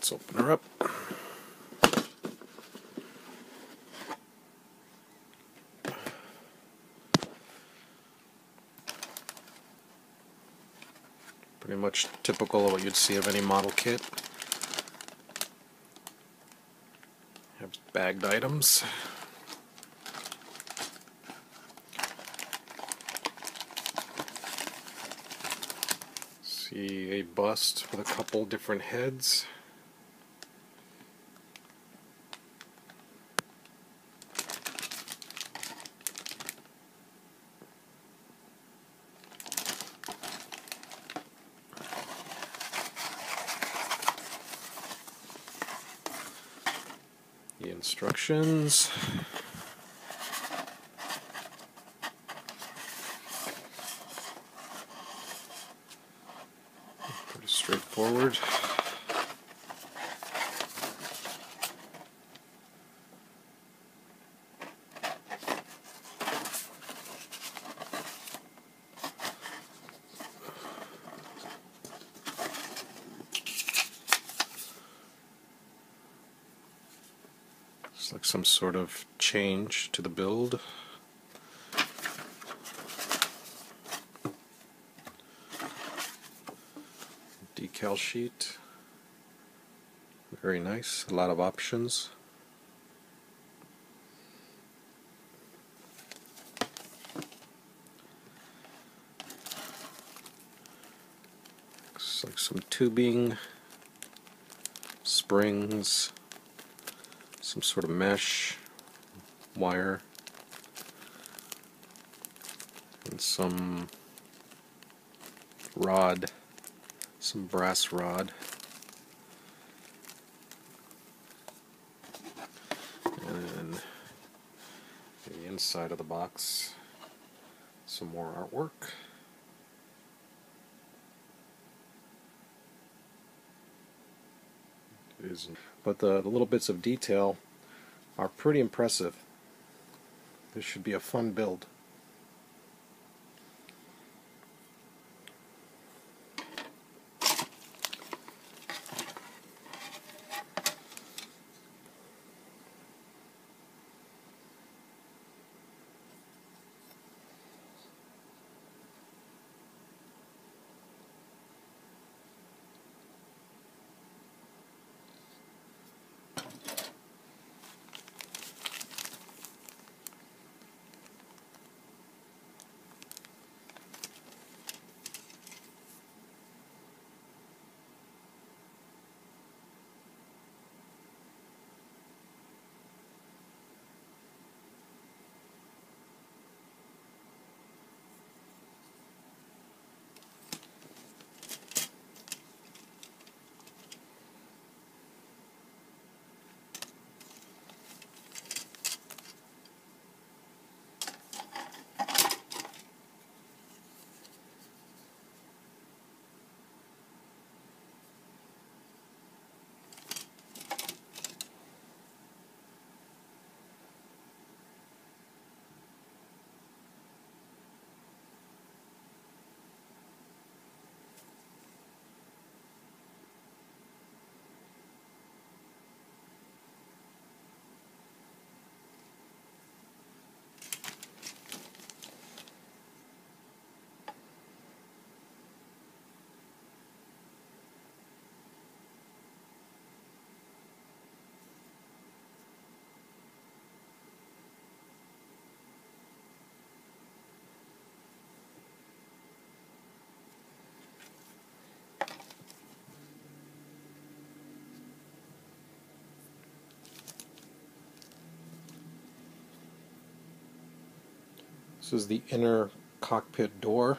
Let's open her up. Pretty much typical of what you'd see of any model kit. Have bagged items. See a bust with a couple different heads. The instructions. Pretty straightforward. It's like some sort of change to the build. Decal sheet. Very nice. A lot of options. Looks like some tubing, springs, some sort of mesh, wire, and some rod, some brass rod. And then the inside of the box, some more artwork. But the little bits of detail are pretty impressive. This should be a fun build. This is the inner cockpit door.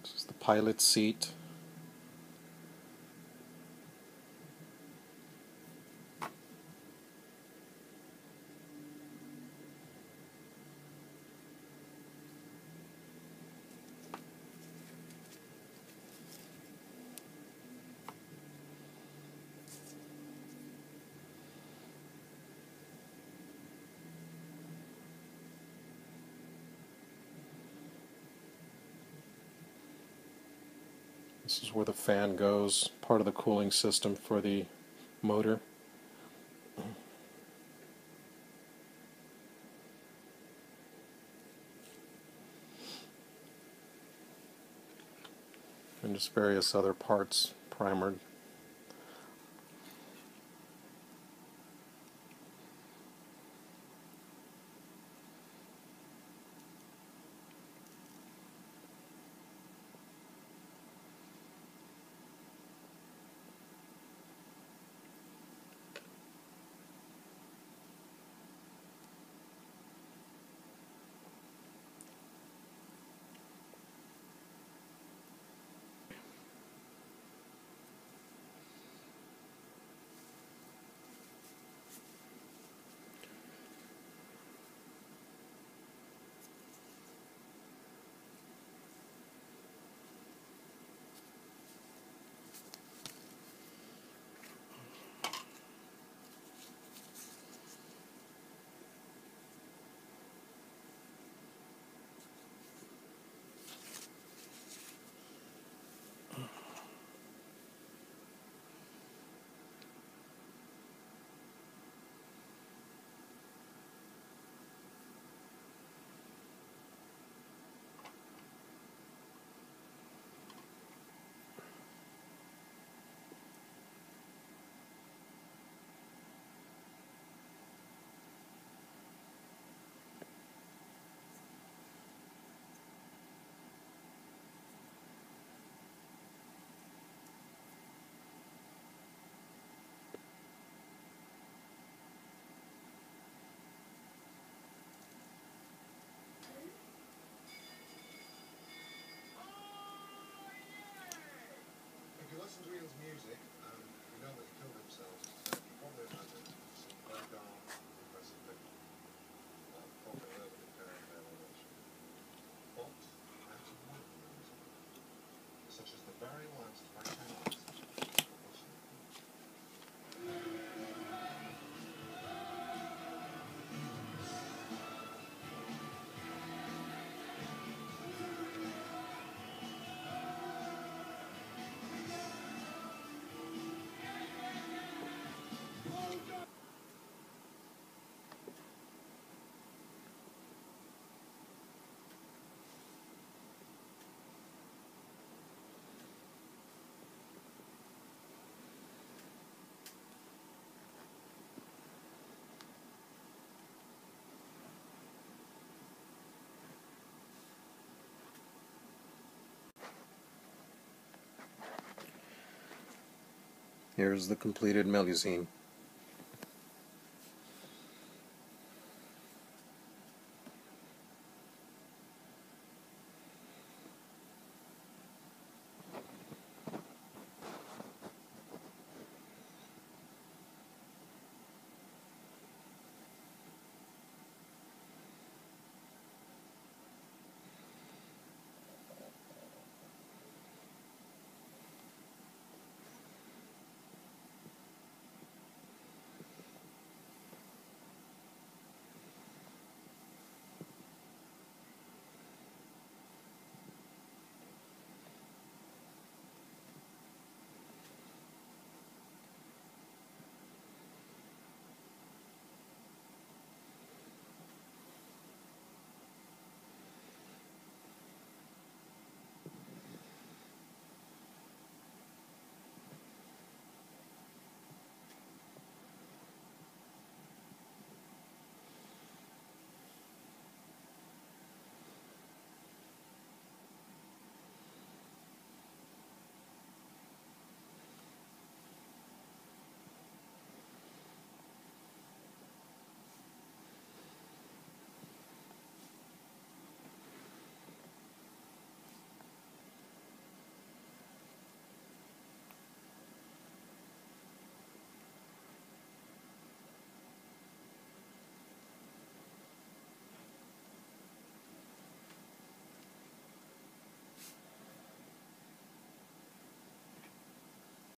This is the pilot seat. This is where the fan goes, part of the cooling system for the motor. And just various other parts primered. If you listen to Ian's music, you know that he killed himself. So you probably imagine some very dark, impressive people. Probably urban impaired elevation. But I have some white music, such as the very last Vitality. Here's the completed magazine.